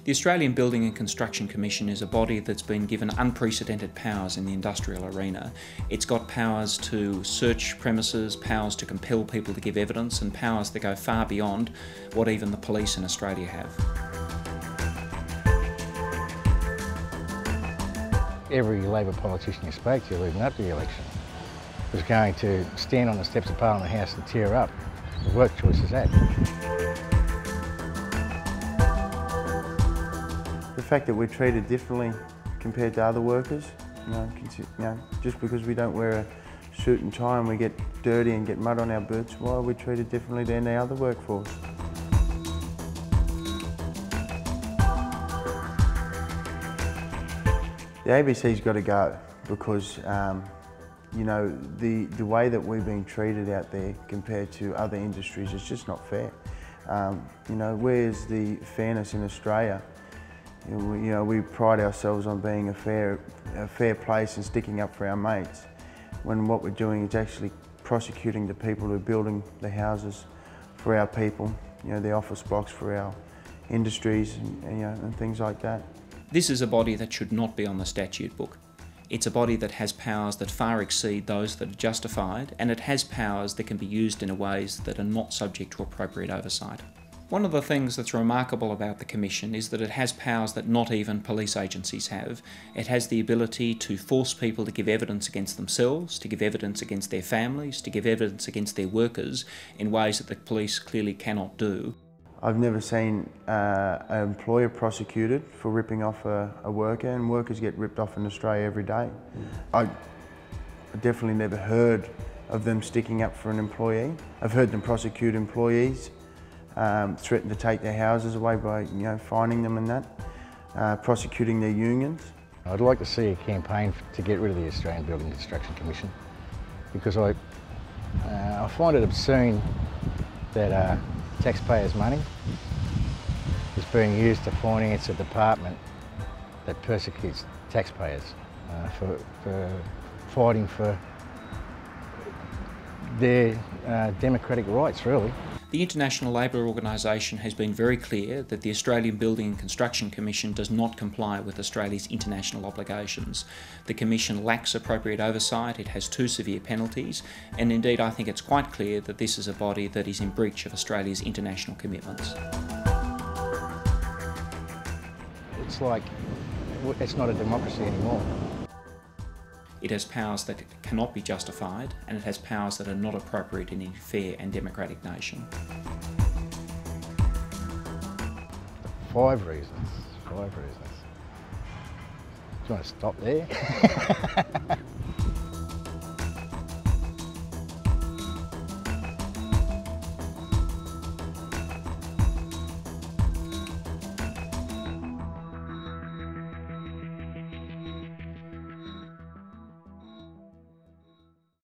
The Australian Building and Construction Commission is a body that's been given unprecedented powers in the industrial arena. It's got powers to search premises, powers to compel people to give evidence, and powers that go far beyond what even the police in Australia have. Every Labor politician you spoke to leading up to the election was going to stand on the steps of Parliament House and tear up the Work Choices Act. The fact that we're treated differently compared to other workers, just because we don't wear a suit and tie and we get dirty and get mud on our boots, why are we treated differently than the other workforce? The ABC's got to go because the way that we're being treated out there compared to other industries is just not fair. Where's the fairness in Australia? We pride ourselves on being a fair place and sticking up for our mates, when what we're doing is actually prosecuting the people who are building the houses for our people, the office blocks for our industries and things like that. This is a body that should not be on the statute book. It's a body that has powers that far exceed those that are justified, and it has powers that can be used in ways that are not subject to appropriate oversight. One of the things that's remarkable about the Commission is that it has powers that not even police agencies have. It has the ability to force people to give evidence against themselves, to give evidence against their families, to give evidence against their workers in ways that the police clearly cannot do. I've never seen an employer prosecuted for ripping off a worker, and workers get ripped off in Australia every day. I definitely never heard of them sticking up for an employee. I've heard them prosecute employees, threaten to take their houses away by fining them and that, prosecuting their unions. I'd like to see a campaign to get rid of the Australian Building and Construction Commission, because I find it obscene that taxpayers' money is being used to finance a department that persecutes taxpayers for fighting for their democratic rights, really. The International Labour Organisation has been very clear that the Australian Building and Construction Commission does not comply with Australia's international obligations. The Commission lacks appropriate oversight, it has too severe penalties, and indeed I think it's quite clear that this is a body that is in breach of Australia's international commitments. It's like, it's not a democracy anymore. It has powers that cannot be justified, and it has powers that are not appropriate in a fair and democratic nation. 5 reasons. 5 reasons. Do you want to stop there?